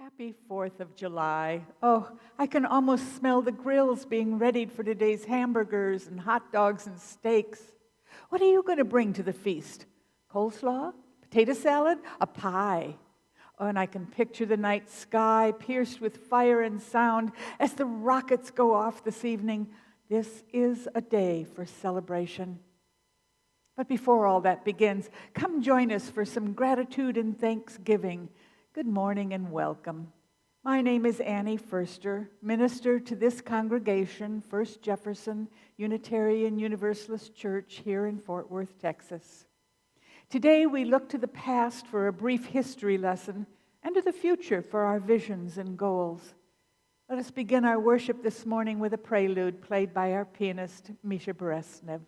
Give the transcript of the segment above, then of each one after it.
Happy 4th of July. Oh, I can almost smell the grills being readied for today's hamburgers and hot dogs and steaks. What are you going to bring to the feast? Coleslaw? Potato salad? A pie? Oh, and I can picture the night sky pierced with fire and sound as the rockets go off this evening. This is a day for celebration. But before all that begins, come join us for some gratitude and thanksgiving. Good morning and welcome. My name is Annie Foerster, minister to this congregation, First Jefferson Unitarian Universalist Church here in Fort Worth, Texas. Today we look to the past for a brief history lesson and to the future for our visions and goals. Let us begin our worship this morning with a prelude played by our pianist, Misha Beresnev.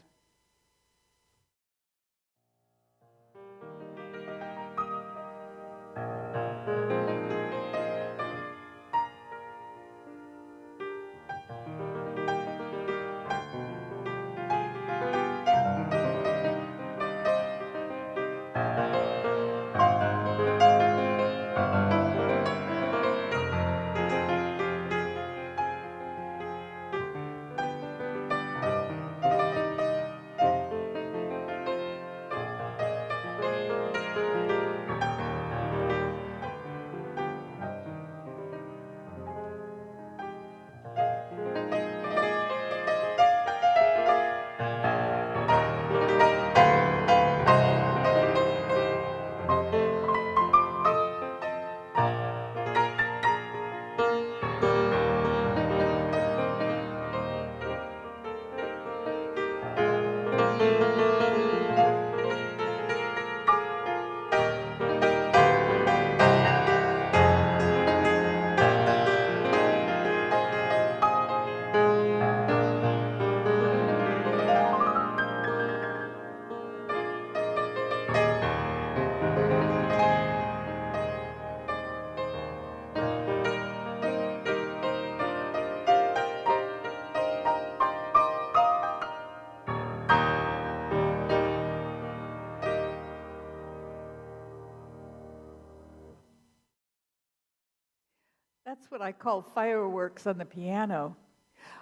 That's what I call fireworks on the piano.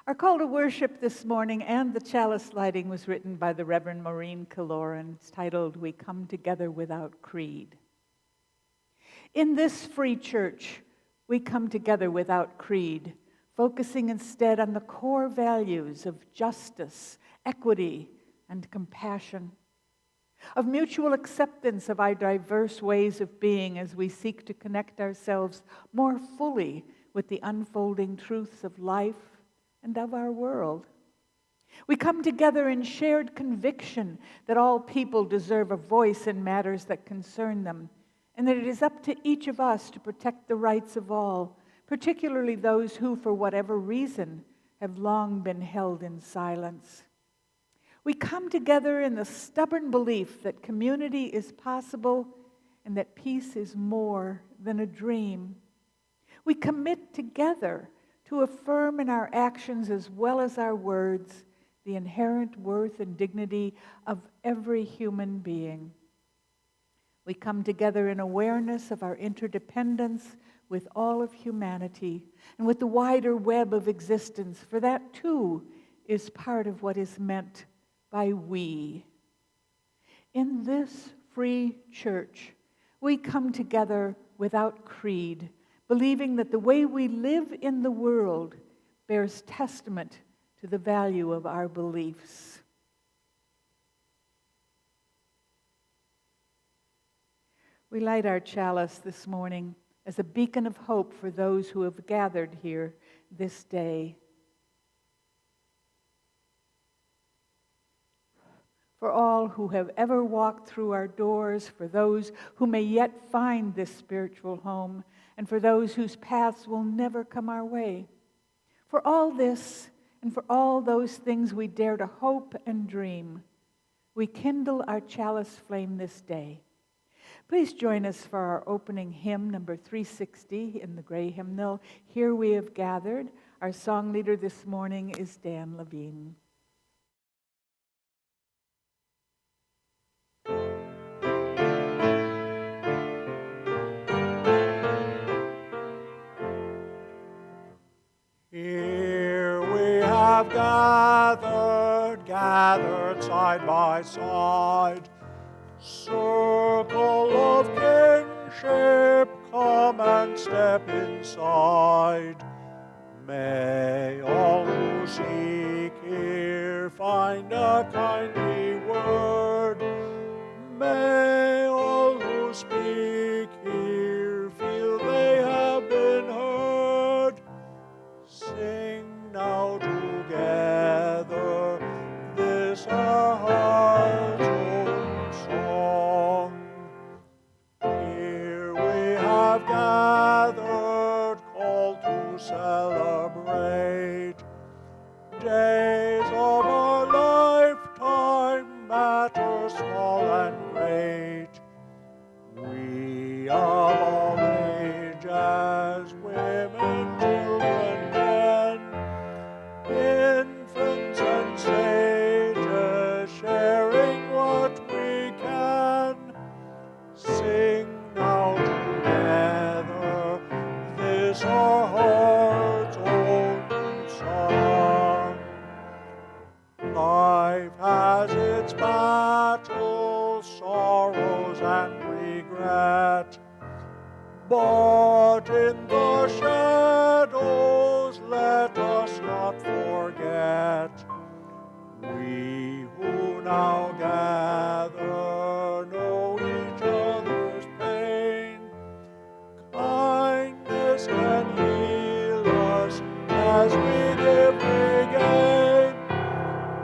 Our call to worship this morning and the chalice lighting was written by the Reverend Maureen Kaloran. It's titled, "We Come Together Without Creed." In this free church, we come together without creed, focusing instead on the core values of justice, equity, and compassion, of mutual acceptance of our diverse ways of being as we seek to connect ourselves more fully with the unfolding truths of life and of our world. We come together in shared conviction that all people deserve a voice in matters that concern them, and that it is up to each of us to protect the rights of all, particularly those who, for whatever reason, have long been held in silence. We come together in the stubborn belief that community is possible and that peace is more than a dream. We commit together to affirm in our actions as well as our words the inherent worth and dignity of every human being. We come together in awareness of our interdependence with all of humanity and with the wider web of existence, for that too is part of what is meant by we. In this free church, we come together without creed, believing that the way we live in the world bears testament to the value of our beliefs. We light our chalice this morning as a beacon of hope for those who have gathered here this day. For all who have ever walked through our doors, for those who may yet find this spiritual home, and for those whose paths will never come our way. For all this, and for all those things we dare to hope and dream, we kindle our chalice flame this day. Please join us for our opening hymn, number 360 in the gray hymnal, "Here We Have Gathered." Our song leader this morning is Dan Levine. have gathered side by side. Circle of kingship, come and step inside. May all who seek here find a kindly word. May all who speak here feel they have been heard. Sing now together this our heart's own song. Here we have gathered, called to celebrate days of our lifetime, matter small and great. We of all ages, women, children, men, infants and sages, sharing what we can. Sing now together this our heart's own song. Life has its battles, sorrows and regret, but in the shadows let us not forget. We who now gather know each other's pain. Kindness can heal us as we give we gain.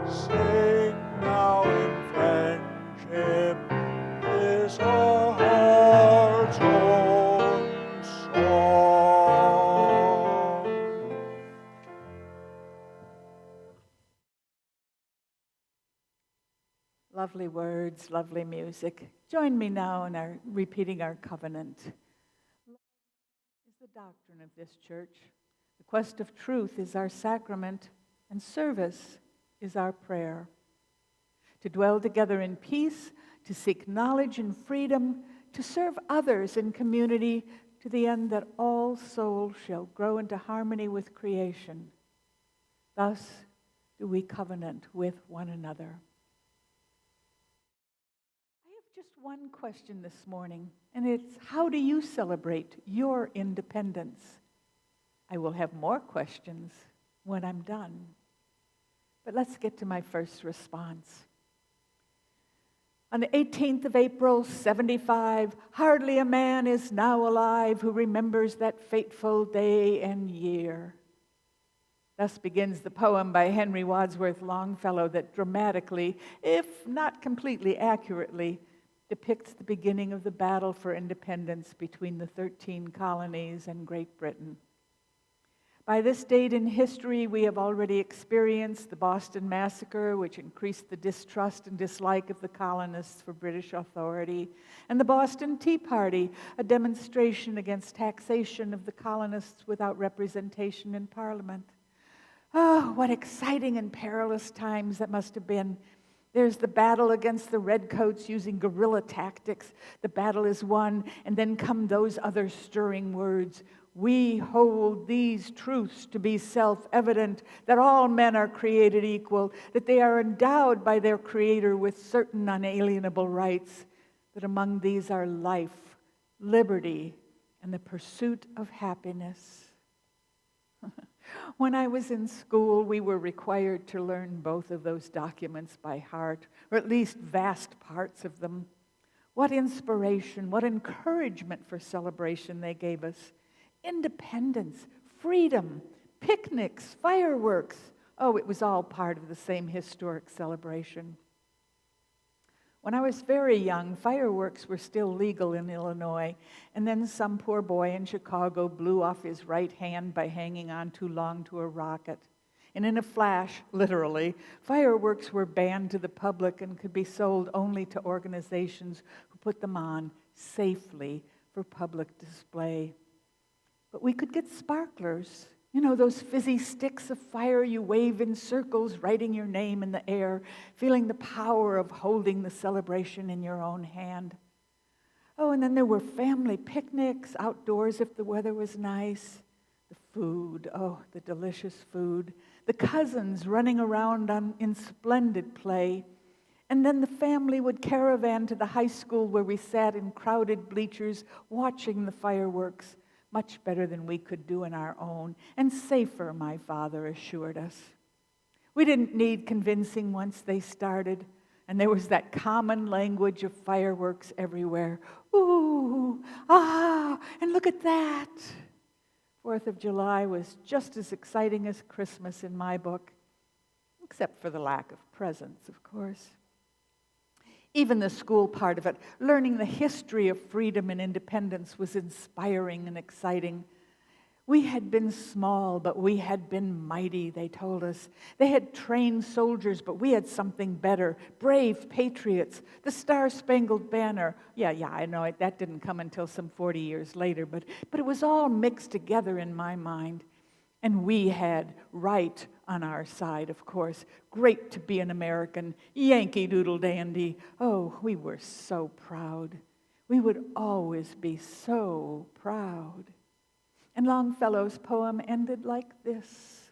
Sing now in friendship this our heart's own song. Lovely words, lovely music. Join me now in repeating our covenant. Love is the doctrine of this church. The quest of truth is our sacrament, and service is our prayer. To dwell together in peace, to seek knowledge and freedom, to serve others in community, to the end that all souls shall grow into harmony with creation. Thus do we covenant with one another. I have just one question this morning, and it's, how do you celebrate your independence? I will have more questions when I'm done. But let's get to my first response. On the 18th of April, 75, hardly a man is now alive who remembers that fateful day and year. Thus begins the poem by Henry Wadsworth Longfellow that dramatically, if not completely accurately, depicts the beginning of the battle for independence between the 13 colonies and Great Britain. By this date in history, we have already experienced the Boston Massacre, which increased the distrust and dislike of the colonists for British authority, and the Boston Tea Party, a demonstration against taxation of the colonists without representation in Parliament. Oh, what exciting and perilous times that must have been. There's the battle against the redcoats using guerrilla tactics. The battle is won, and then come those other stirring words. We hold these truths to be self-evident, that all men are created equal, that they are endowed by their Creator with certain unalienable rights, that among these are life, liberty, and the pursuit of happiness. When I was in school, we were required to learn both of those documents by heart, or at least vast parts of them. What inspiration, what encouragement for celebration they gave us. Independence, freedom, picnics, fireworks. Oh, it was all part of the same historic celebration. When I was very young, fireworks were still legal in Illinois, and then some poor boy in Chicago blew off his right hand by hanging on too long to a rocket. And in a flash, literally, fireworks were banned to the public and could be sold only to organizations who put them on safely for public display. But we could get sparklers. You know, those fizzy sticks of fire you wave in circles, writing your name in the air, feeling the power of holding the celebration in your own hand. Oh, and then there were family picnics, outdoors if the weather was nice. The food, oh, the delicious food. the cousins running around in splendid play. And then the family would caravan to the high school where we sat in crowded bleachers watching the fireworks, much better than we could do in our own, and safer, my father assured us. We didn't need convincing once they started, and there was that common language of fireworks everywhere. Ooh, ah, and look at that. 4th of July was just as exciting as Christmas in my book, except for the lack of presents, of course. Even the school part of it, learning the history of freedom and independence, was inspiring and exciting. We had been small, but we had been mighty, they told us. They had trained soldiers, but we had something better. Brave patriots, the Star-Spangled Banner. Yeah, I know that didn't come until some 40 years later, but it was all mixed together in my mind. And we had right on our side, of course. Great to be an American, Yankee Doodle Dandy. Oh, we were so proud. We would always be so proud. And Longfellow's poem ended like this.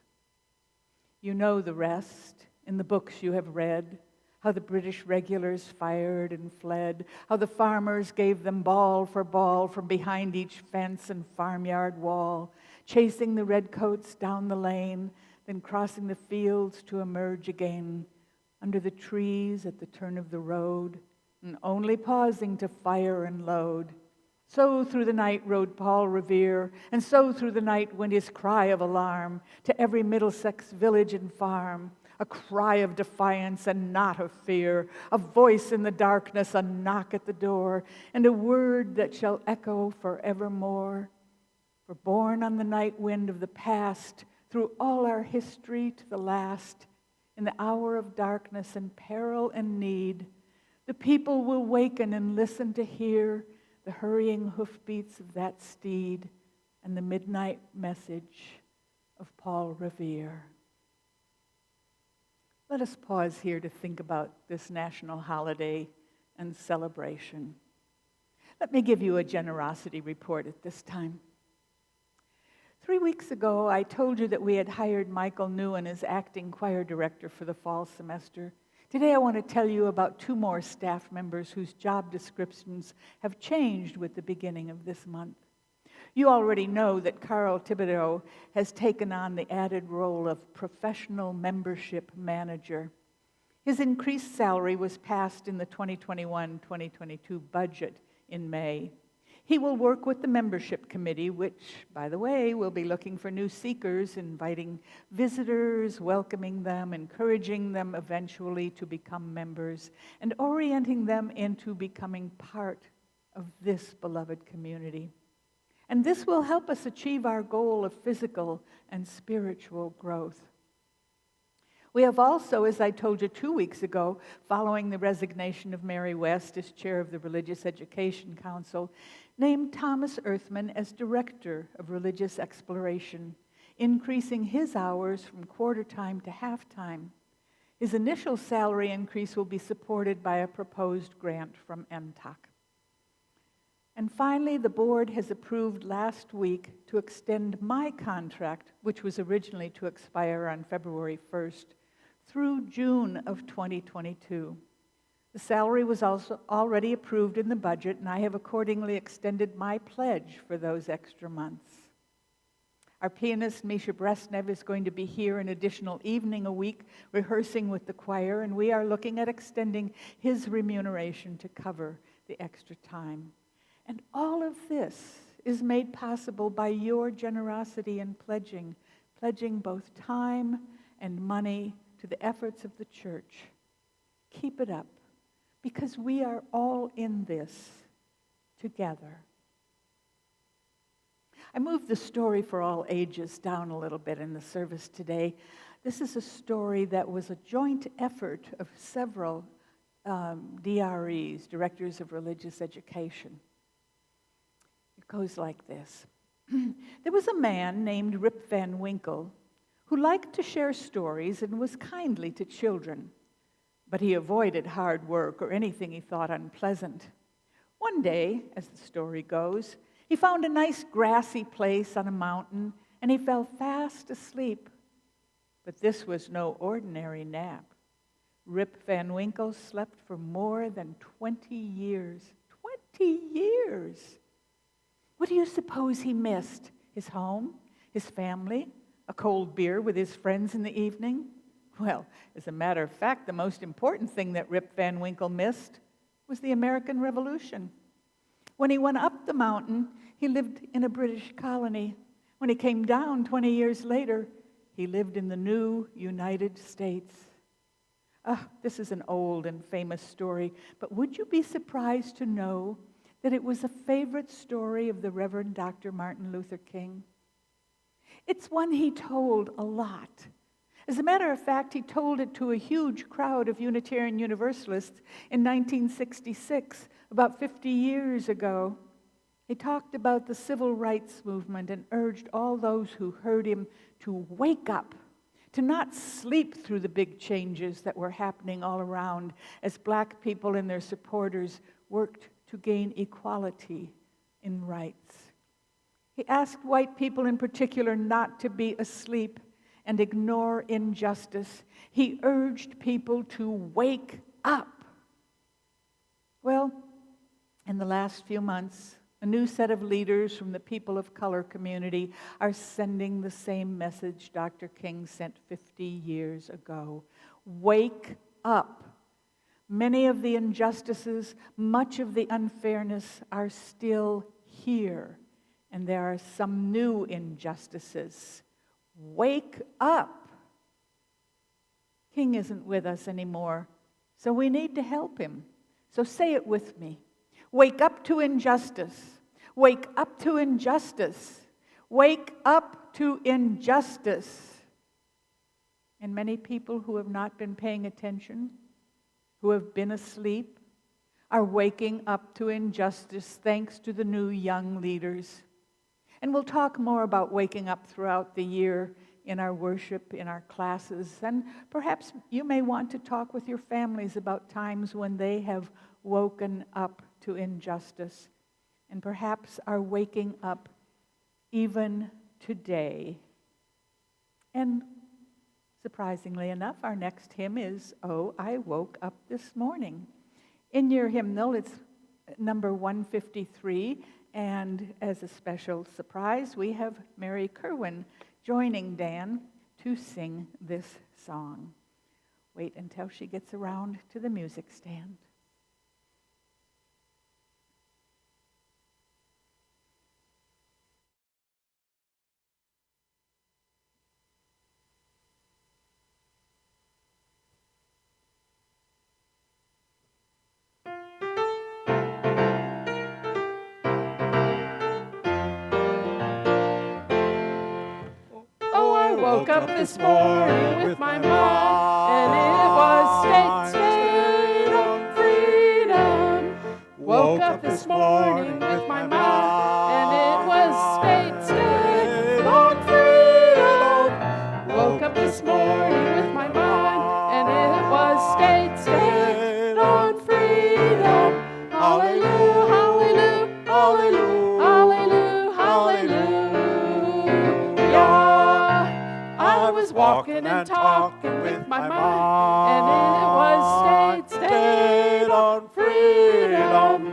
You know the rest in the books you have read, how the British regulars fired and fled, how the farmers gave them ball for ball from behind each fence and farmyard wall, chasing the redcoats down the lane, then crossing the fields to emerge again under the trees at the turn of the road, and only pausing to fire and load. So through the night rode Paul Revere, and so through the night went his cry of alarm to every Middlesex village and farm, a cry of defiance and not of fear, a voice in the darkness, a knock at the door, and a word that shall echo forevermore. For born on the night wind of the past, through all our history to the last, in the hour of darkness and peril and need, the people will waken and listen to hear the hurrying hoofbeats of that steed and the midnight message of Paul Revere. Let us pause here to think about this national holiday and celebration. Let me give you a generosity report at this time. 3 weeks ago, I told you that we had hired Michael Newen as acting choir director for the fall semester. Today, I want to tell you about 2 more staff members whose job descriptions have changed with the beginning of this month. You already know that Carl Thibodeau has taken on the added role of professional membership manager. His increased salary was passed in the 2021-2022 budget in May. He will work with the membership committee, which, by the way, will be looking for new seekers, inviting visitors, welcoming them, encouraging them eventually to become members, and orienting them into becoming part of this beloved community. And this will help us achieve our goal of physical and spiritual growth. We have also, as I told you 2 weeks ago, following the resignation of Mary West as chair of the Religious Education Council, named Thomas Earthman as director of religious exploration, increasing his hours from quarter-time to half-time. His initial salary increase will be supported by a proposed grant from NTOC. And finally, the board has approved last week to extend my contract, which was originally to expire on February 1st, through June of 2022. The salary was also already approved in the budget, and I have accordingly extended my pledge for those extra months. Our pianist, Misha Bresnev, is going to be here an additional evening a week rehearsing with the choir, and we are looking at extending his remuneration to cover the extra time. And all of this is made possible by your generosity in pledging both time and money to the efforts of the church. Keep it up, because we are all in this together. I moved the story for all ages down a little bit in the service today. This is a story that was a joint effort of several DREs, Directors of Religious Education. It goes like this. There was a man named Rip Van Winkle who liked to share stories and was kindly to children, but he avoided hard work or anything he thought unpleasant. One day, as the story goes, he found a nice grassy place on a mountain, and he fell fast asleep. But this was no ordinary nap. Rip Van Winkle slept for more than 20 years. 20 years! What do you suppose he missed? His home? His family? A cold beer with his friends in the evening? Well, as a matter of fact, the most important thing that Rip Van Winkle missed was the American Revolution. When he went up the mountain, he lived in a British colony. When he came down 20 years later, he lived in the new United States. This is an old and famous story, but would you be surprised to know that it was a favorite story of the Reverend Dr. Martin Luther King? It's one he told a lot. As a matter of fact, he told it to a huge crowd of Unitarian Universalists in 1966, about 50 years ago. He talked about the civil rights movement and urged all those who heard him to wake up, to not sleep through the big changes that were happening all around as black people and their supporters worked to gain equality in rights. He asked white people in particular not to be asleep and ignore injustice. He urged people to wake up. Well, in the last few months, a new set of leaders from the people of color community are sending the same message Dr. King sent 50 years ago. Wake up. Many of the injustices, much of the unfairness are still here, and there are some new injustices. Wake up. King isn't with us anymore, so we need to help him. So say it with me. Wake up to injustice. Wake up to injustice. Wake up to injustice. And many people who have not been paying attention, who have been asleep, are waking up to injustice thanks to the new young leaders. And we'll talk more about waking up throughout the year in our worship, in our classes. And perhaps you may want to talk with your families about times when they have woken up to injustice, and perhaps are waking up even today. And surprisingly enough, our next hymn is, "Oh, I Woke Up This Morning." In your hymnal, it's number 153, and as a special surprise, we have Mary Kerwin joining Dan to sing this song. Wait until she gets around to the music stand. Woke up this morning with my mind, and it was state on freedom. Woke up this morning with my mind, and it was state on freedom. Woke up this morning with my mind, and it was state on freedom. Hallelujah, hallelujah, hallelujah, hallelujah, hallelujah. I was walking and talking with my mind, and it was state on freedom.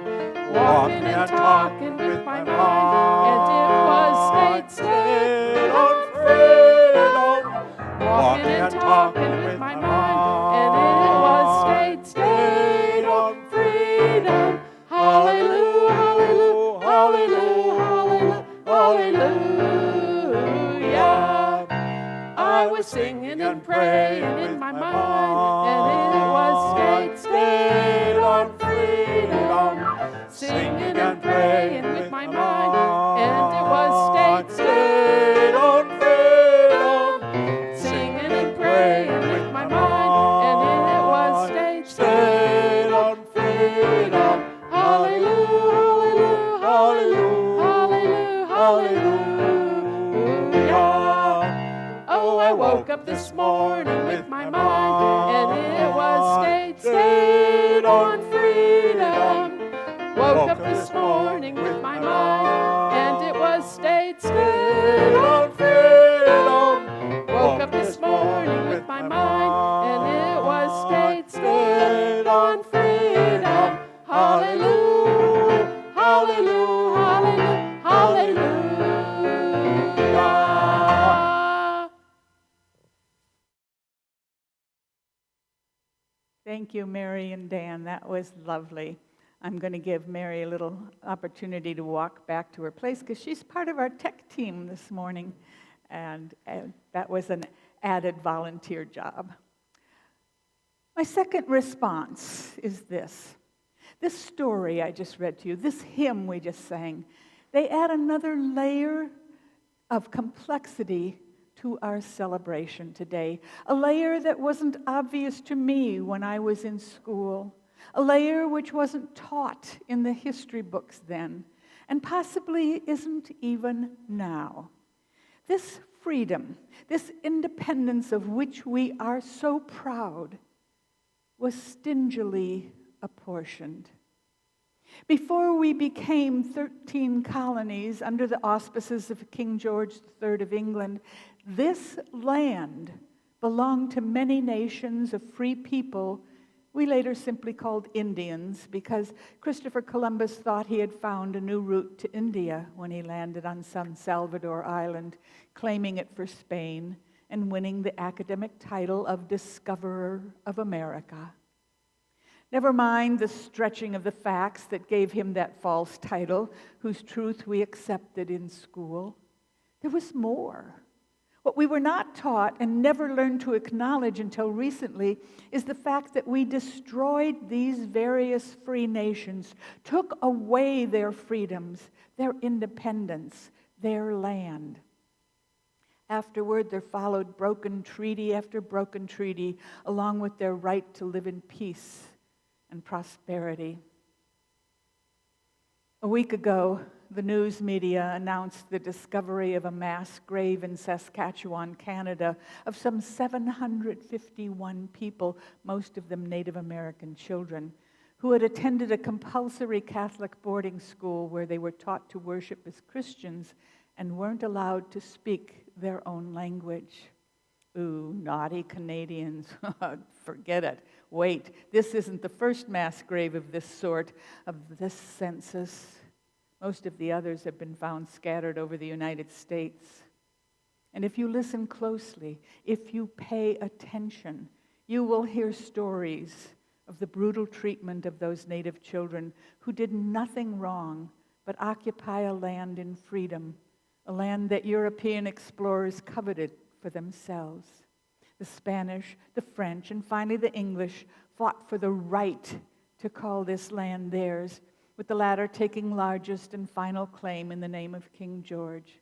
Walking and talking with my mind, and it was state on freedom. Walking and talking with my mind, and it was state on freedom. Hallelujah, hallelujah, hallelujah, hallelujah, hallelujah. I was singing and praying in my mind, and it was state on freedom. Singing and praying with my mind, and it was state on freedom. Singing and praying with my mind, and it was state on freedom. Hallelujah, hallelujah, hallelujah, hallelujah. Oh, I woke up this morning with my mind, and it was state on freedom. Woke up this morning with my mind, and it was state on freedom. Woke up this morning Thank you, Mary and Dan. That was lovely. I'm going to give Mary a little opportunity to walk back to her place because she's part of our tech team this morning, and that was an added volunteer job. My second response is this. This story I just read to you, this hymn we just sang, they add another layer of complexity to our celebration today. A layer that wasn't obvious to me when I was in school. A layer which wasn't taught in the history books then, and possibly isn't even now. This freedom, this independence of which we are so proud, was stingily apportioned. Before we became 13 colonies under the auspices of King George III of England, this land belonged to many nations of free people we later simply called Indians because Christopher Columbus thought he had found a new route to India when he landed on San Salvador Island, claiming it for Spain and winning the academic title of Discoverer of America. Never mind the stretching of the facts that gave him that false title, whose truth we accepted in school. There was more. What we were not taught and never learned to acknowledge until recently is the fact that we destroyed these various free nations, took away their freedoms, their independence, their land. Afterward, there followed broken treaty after broken treaty, along with their right to live in peace and prosperity. A week ago, the news media announced the discovery of a mass grave in Saskatchewan, Canada, of some 751 people, most of them Native American children, who had attended a compulsory Catholic boarding school where they were taught to worship as Christians and weren't allowed to speak their own language. Ooh, naughty Canadians. Forget it. Wait, this isn't the first mass grave of this sort, of this census. Most of the others have been found scattered over the United States. And if you listen closely, if you pay attention, you will hear stories of the brutal treatment of those Native children who did nothing wrong but occupy a land in freedom, a land that European explorers coveted for themselves. The Spanish, the French, and finally the English fought for the right to call this land theirs, with the latter taking largest and final claim in the name of King George.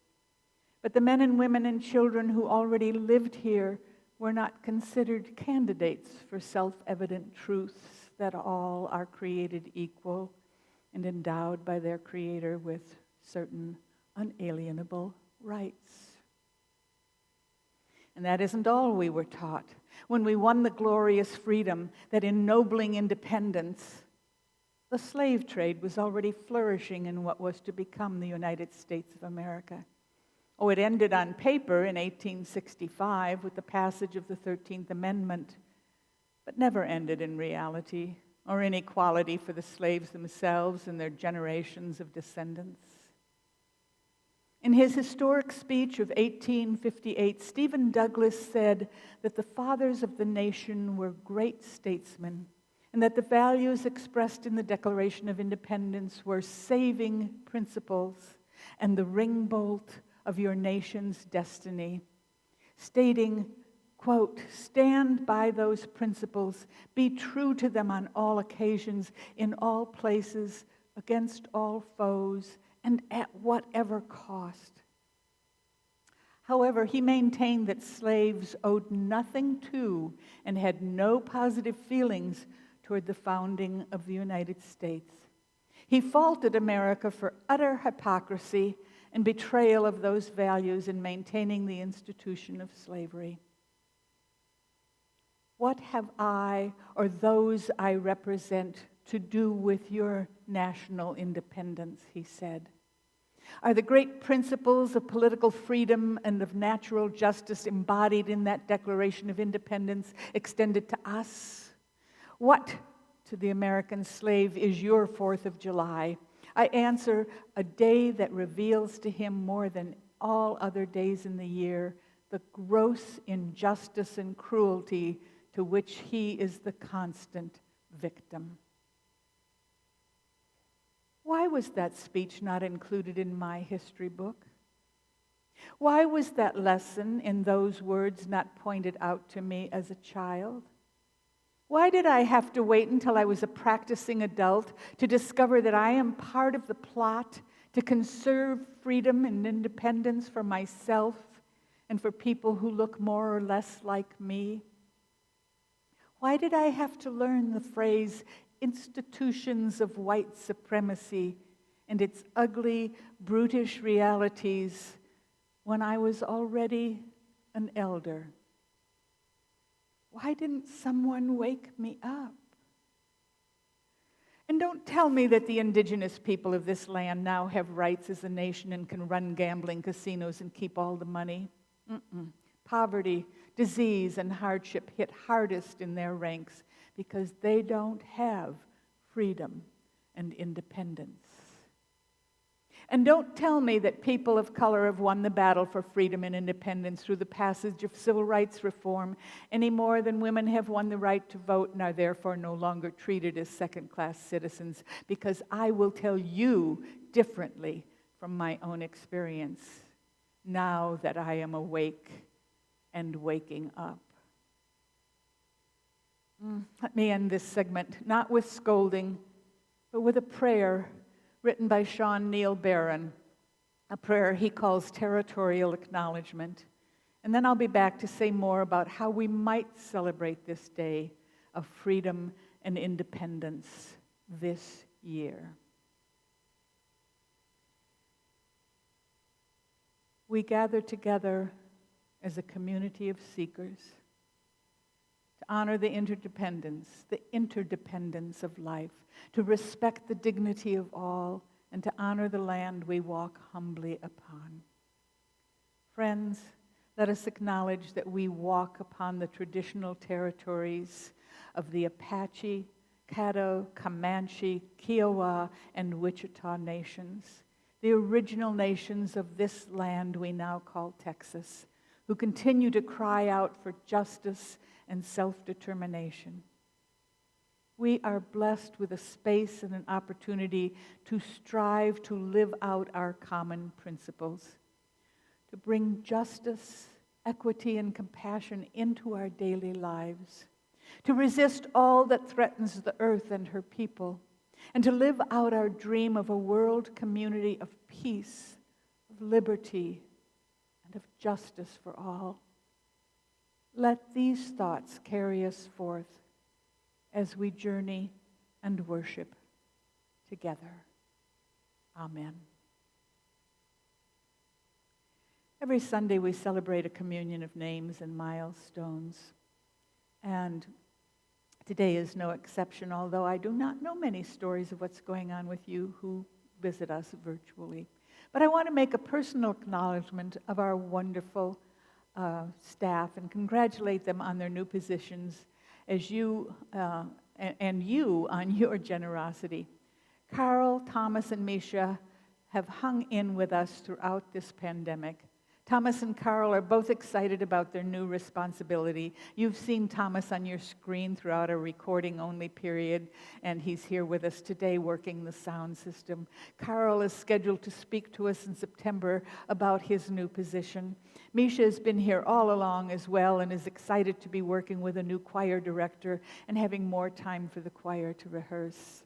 But the men and women and children who already lived here were not considered candidates for self-evident truths that all are created equal and endowed by their Creator with certain unalienable rights. And that isn't all we were taught. When we won the glorious freedom, that ennobling independence, the slave trade was already flourishing in what was to become the United States of America. Oh, it ended on paper in 1865 with the passage of the 13th Amendment, but never ended in reality or in equality for the slaves themselves and their generations of descendants. In his historic speech of 1858, Stephen Douglas said that the fathers of the nation were great statesmen and that the values expressed in the Declaration of Independence were saving principles and the ringbolt of your nation's destiny, stating, quote, "Stand by those principles, be true to them on all occasions, in all places, against all foes, and at whatever cost." However, he maintained that slaves owed nothing to and had no positive feelings toward the founding of the United States. He faulted America for utter hypocrisy and betrayal of those values in maintaining the institution of slavery. What have I or those I represent to do with your national independence, he said. Are the great principles of political freedom and of natural justice embodied in that Declaration of Independence extended to us? What, to the American slave, is your 4th of July? I answer, a day that reveals to him more than all other days in the year the gross injustice and cruelty to which he is the constant victim. Why was that speech not included in my history book? Why was that lesson in those words not pointed out to me as a child? Why did I have to wait until I was a practicing adult to discover that I am part of the plot to conserve freedom and independence for myself and for people who look more or less like me? Why did I have to learn the phrase institutions of white supremacy and its ugly, brutish realities when I was already an elder? Why didn't someone wake me up? And don't tell me that the indigenous people of this land now have rights as a nation and can run gambling casinos and keep all the money. Poverty, disease, and hardship hit hardest in their ranks because they don't have freedom and independence. And don't tell me that people of color have won the battle for freedom and independence through the passage of civil rights reform any more than women have won the right to vote and are therefore no longer treated as second-class citizens, because I will tell you differently from my own experience now that I am awake and waking up. Let me end this segment not with scolding, but with a prayer written by Sean Neil Barron, a prayer he calls territorial acknowledgement. And then I'll be back to say more about how we might celebrate this day of freedom and independence this year. We gather together as a community of seekers to honor the interdependence of life, to respect the dignity of all, and to honor the land we walk humbly upon. Friends, let us acknowledge that we walk upon the traditional territories of the Apache, Caddo, Comanche, Kiowa, and Wichita nations, the original nations of this land we now call Texas, who continue to cry out for justice and self-determination. We are blessed with a space and an opportunity to strive to live out our common principles, to bring justice, equity, and compassion into our daily lives, to resist all that threatens the earth and her people, and to live out our dream of a world community of peace, of liberty, and of justice for all. Let these thoughts carry us forth as we journey and worship together. Amen. Every Sunday we celebrate a communion of names and milestones. And today is no exception, although I do not know many stories of what's going on with you who visit us virtually. But I want to make a personal acknowledgement of our wonderful staff and congratulate them on their new positions as you and you on your generosity. Carl, Thomas, and Misha have hung in with us throughout this pandemic. Thomas and Carl are both excited about their new responsibility. You've seen Thomas on your screen throughout our recording-only period, and he's here with us today working the sound system. Carl is scheduled to speak to us in September about his new position. Misha has been here all along as well and is excited to be working with a new choir director and having more time for the choir to rehearse.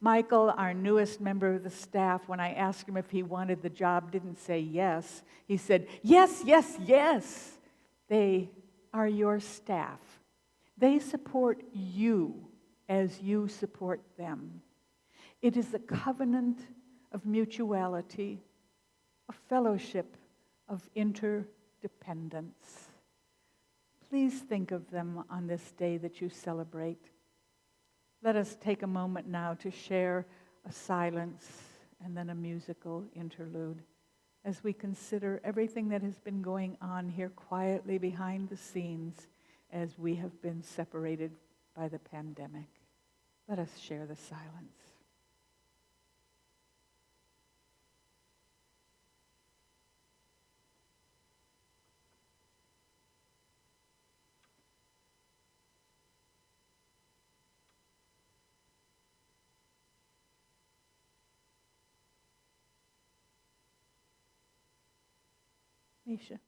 Michael, our newest member of the staff, when I asked him if he wanted the job, didn't say yes. He said, yes, yes, yes. They are your staff. They support you as you support them. It is a covenant of mutuality, a fellowship of interdependence. Please think of them on this day that you celebrate. Let us take a moment now to share a silence and then a musical interlude as we consider everything that has been going on here quietly behind the scenes as we have been separated by the pandemic. Let us share the silence. Misha.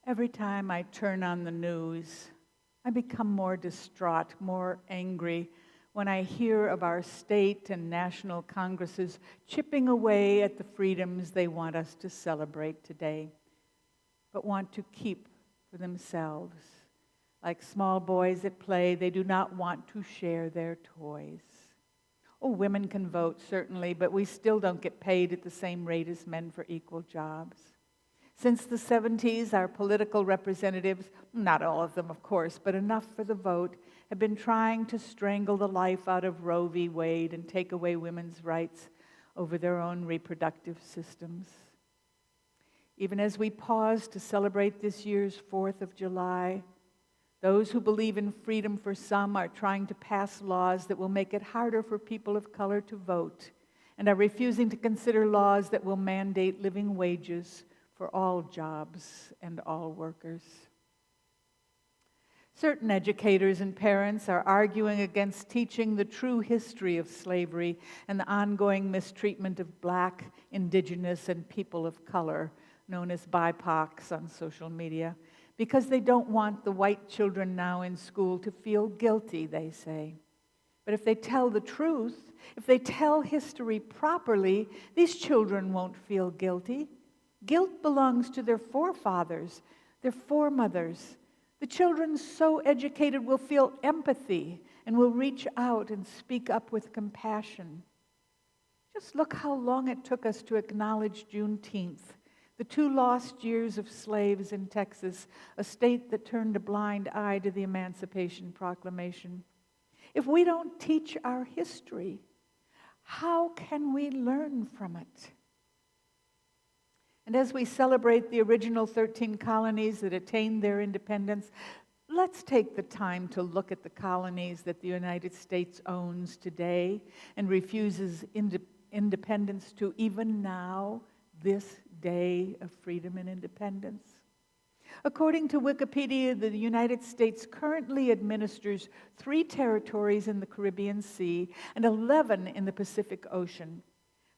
Every time I turn on the news, I become more distraught, more angry when I hear of our state and national congresses chipping away at the freedoms they want us to celebrate today, but want to keep for themselves. Like small boys at play, they do not want to share their toys. Oh, women can vote, certainly, but we still don't get paid at the same rate as men for equal jobs. Since the 70s, our political representatives, not all of them, of course, but enough for the vote, have been trying to strangle the life out of Roe v. Wade and take away women's rights over their own reproductive systems. Even as we pause to celebrate this year's 4th of July, those who believe in freedom for some are trying to pass laws that will make it harder for people of color to vote, and are refusing to consider laws that will mandate living wages for all jobs and all workers. Certain educators and parents are arguing against teaching the true history of slavery and the ongoing mistreatment of Black, Indigenous, and people of color, known as BIPOCs on social media, because they don't want the white children now in school to feel guilty, they say. But if they tell the truth, if they tell history properly, these children won't feel guilty. Guilt belongs to their forefathers, their foremothers. The children so educated will feel empathy and will reach out and speak up with compassion. Just look how long it took us to acknowledge Juneteenth, the 2 lost years of slaves in Texas, a state that turned a blind eye to the Emancipation Proclamation. If we don't teach our history, how can we learn from it? And as we celebrate the original 13 colonies that attained their independence, let's take the time to look at the colonies that the United States owns today and refuses independence to even now, this day of freedom and independence. According to Wikipedia, the United States currently administers 3 territories in the Caribbean Sea and 11 in the Pacific Ocean.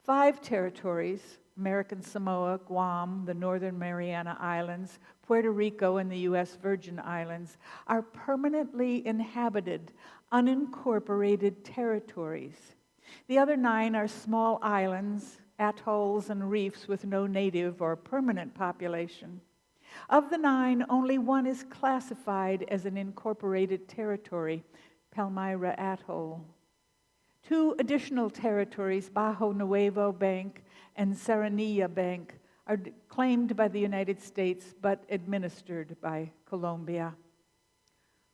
5 territories, American Samoa, Guam, the Northern Mariana Islands, Puerto Rico, and the U.S. Virgin Islands, are permanently inhabited, unincorporated territories. The other 9 are small islands, atolls, and reefs with no native or permanent population. Of the 9, only one is classified as an incorporated territory, Palmyra Atoll. 2 additional territories, Bajo Nuevo Bank and Serranilla Bank, are claimed by the United States but administered by Colombia.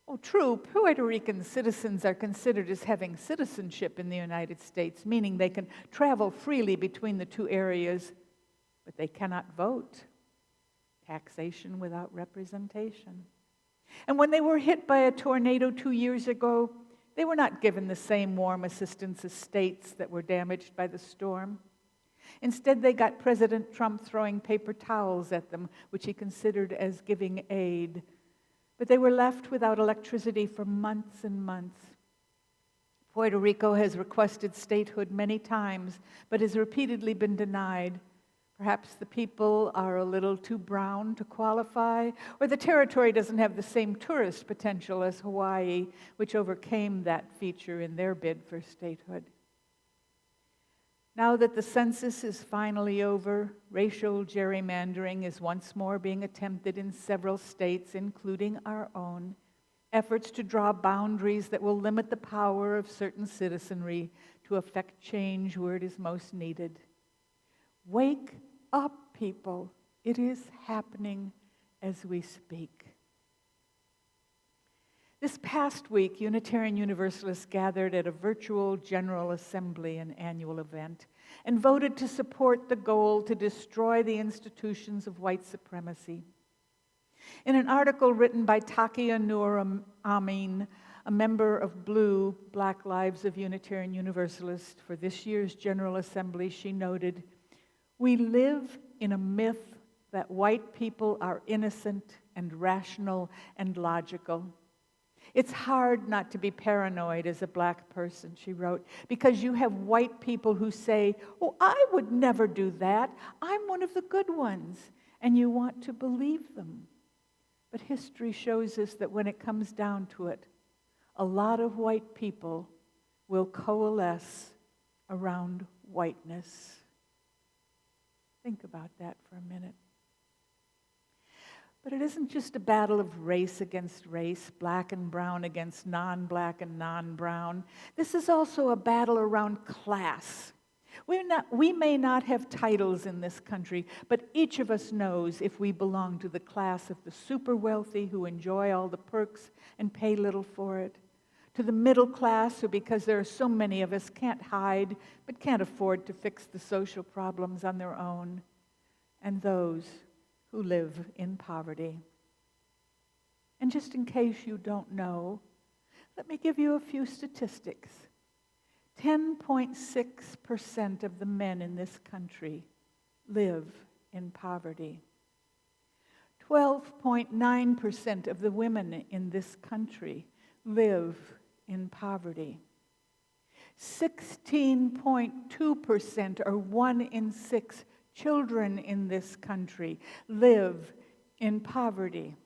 Oh, true, Puerto Rican citizens are considered as having citizenship in the United States, meaning they can travel freely between the 2 areas, but they cannot vote. Taxation without representation. And when they were hit by a tornado 2 years ago, they were not given the same warm assistance as states that were damaged by the storm. Instead, they got President Trump throwing paper towels at them, which he considered as giving aid. But they were left without electricity for months and months. Puerto Rico has requested statehood many times, but has repeatedly been denied. Perhaps the people are a little too brown to qualify, or the territory doesn't have the same tourist potential as Hawaii, which overcame that feature in their bid for statehood. Now that the census is finally over, racial gerrymandering is once more being attempted in several states, including our own. Efforts to draw boundaries that will limit the power of certain citizenry to affect change where it is most needed. Wake up, people. It is happening as we speak. This past week, Unitarian Universalists gathered at a virtual General Assembly, an annual event, and voted to support the goal to destroy the institutions of white supremacy. In an article written by Takia Nur Amin, a member of BLUE, Black Lives of Unitarian Universalists, for this year's General Assembly, she noted, "We live in a myth that white people are innocent and rational and logical. It's hard not to be paranoid as a black person," she wrote, "because you have white people who say, 'Oh, I would never do that. I'm one of the good ones,' and you want to believe them. But history shows us that when it comes down to it, a lot of white people will coalesce around whiteness." Think about that for a minute. But it isn't just a battle of race against race, black and brown against non-black and non-brown. This is also a battle around class. We may not have titles in this country, but each of us knows if we belong to the class of the super wealthy who enjoy all the perks and pay little for it, to the middle class who, because there are so many of us, can't hide but can't afford to fix the social problems on their own, and those who live in poverty. And just in case you don't know, let me give you a few statistics. 10.6% of the men in this country live in poverty. 12.9% of the women in this country live in poverty. 16.2%, or 1 in 6 children in this country, live in poverty.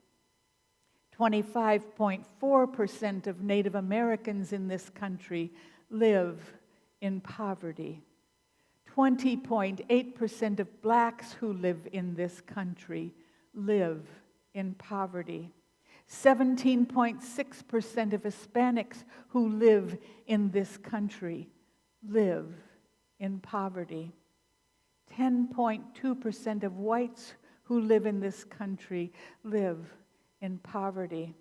25.4% of Native Americans in this country live in poverty. 20.8% of blacks who live in this country live in poverty. 17.6% of Hispanics who live in this country live in poverty. 10.2% of whites who live in this country live in poverty.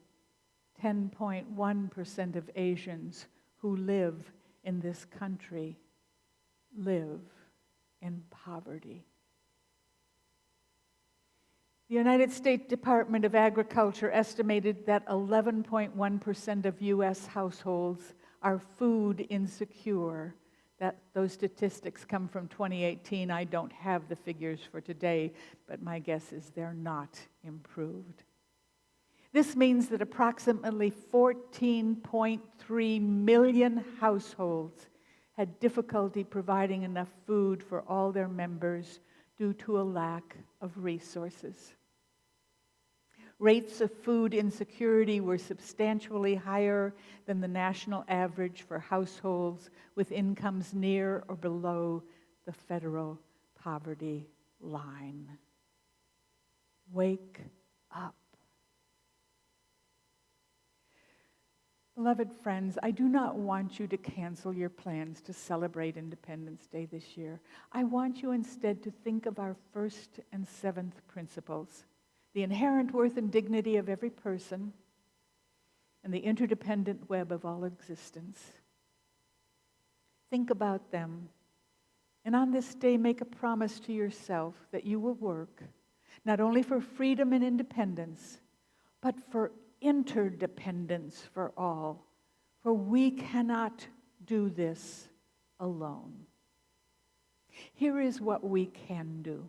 10.1% of Asians who live in this country live in poverty. The United States Department of Agriculture estimated that 11.1% of U.S. households are food insecure. Those statistics come from 2018. I don't have the figures for today, but my guess is they're not improved. This means that approximately 14.3 million households had difficulty providing enough food for all their members due to a lack of resources. Rates of food insecurity were substantially higher than the national average for households with incomes near or below the federal poverty line. Wake up. Beloved friends, I do not want you to cancel your plans to celebrate Independence Day this year. I want you instead to think of our first and seventh principles, the inherent worth and dignity of every person, and the interdependent web of all existence. Think about them, and on this day make a promise to yourself that you will work not only for freedom and independence, but for interdependence for all, for we cannot do this alone. Here is what we can do.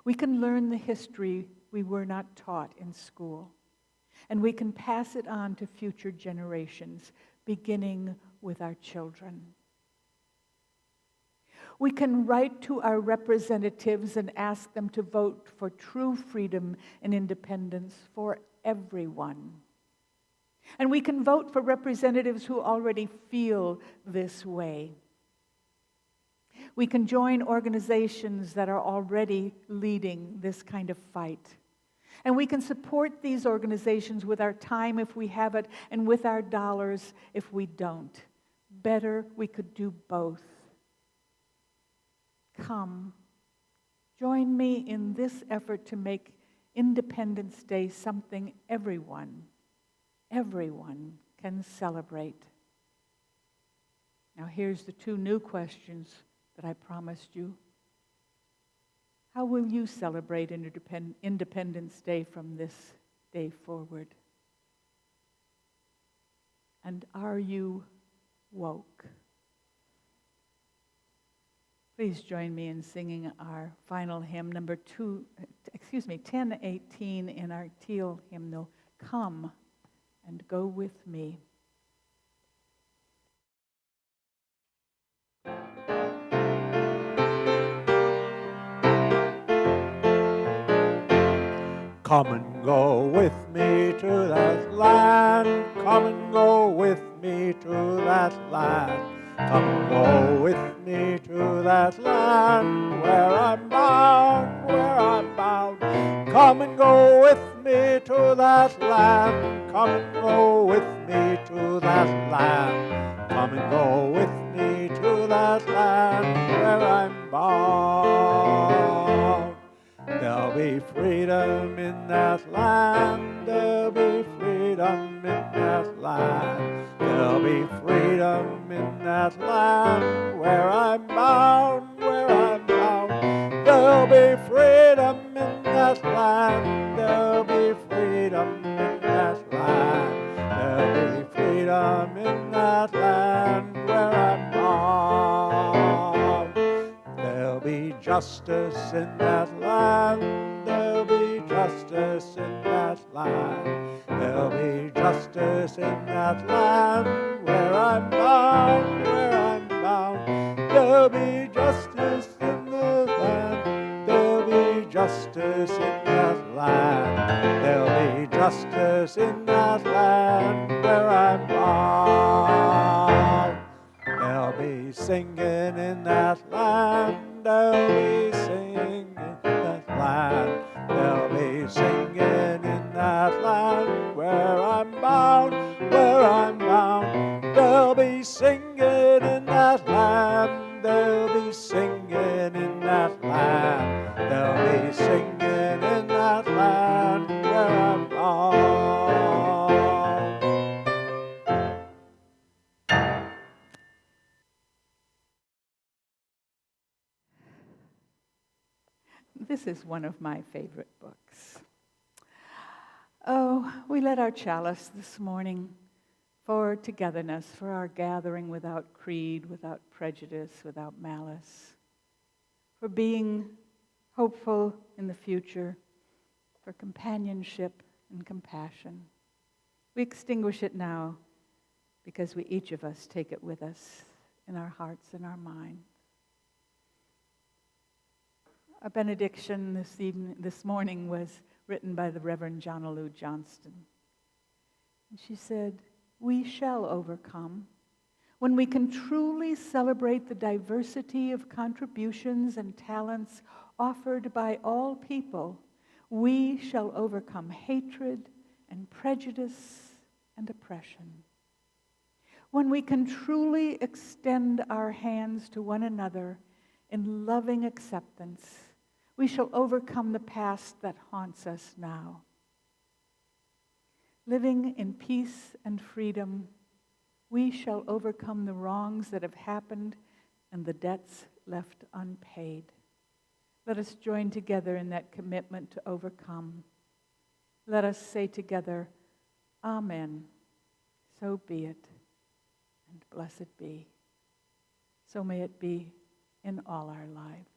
We can learn the history we were not taught in school, and we can pass it on to future generations, beginning with our children. We can write to our representatives and ask them to vote for true freedom and independence for everyone. And we can vote for representatives who already feel this way. We can join organizations that are already leading this kind of fight. And we can support these organizations with our time if we have it, and with our dollars if we don't. Better, we could do both. Come, join me in this effort to make Independence Day something everyone can celebrate. Now here's the two new questions that I promised you. How will you celebrate Independence Day from this day forward? And are you woke? Please join me in singing our final hymn, number 1018 in our teal hymnal, Come and Go With Me. Come and go with me to that land. Come and go with me to that land. Come and go with me to that land where I'm bound, where I'm bound. Come and go with me to that land. Come and go with me to that land. Come and go with me to that land where I'm bound. There'll be freedom in that land. There'll be freedom in that land. There'll be freedom in that land where I'm bound, where I'm bound. There'll be freedom in that land. There'll be freedom in that land. There'll be freedom in that land where I'm bound. There'll be justice in that land. There'll be justice in that land. There'll be justice in that land where I'm bound, where I'm bound. There'll be justice in the land. There'll be justice in that land. There'll be justice in that land where I'm bound. There'll be singing in that land. There'll be singing in that land. There'll be singing in that land where I'm bound, where I'm bound. There'll be singing in that land. There'll be singing in that land. There'll be singing in that land where I'm bound. This is one of my favorite books. Oh, we lit our chalice this morning for togetherness, for our gathering without creed, without prejudice, without malice, for being hopeful in the future, for companionship and compassion. We extinguish it now because we each of us take it with us in our hearts and our minds. A benediction this morning was written by the Reverend John Lou Johnston. And she said, "We shall overcome when we can truly celebrate the diversity of contributions and talents offered by all people we shall overcome hatred and prejudice and oppression. When we can truly extend our hands to one another in loving acceptance, we shall overcome the past that haunts us now. Living in peace and freedom, we shall overcome the wrongs that have happened and the debts left unpaid. Let us join together in that commitment to overcome. Let us say together, Amen. So be it, and blessed be. So may it be in all our lives.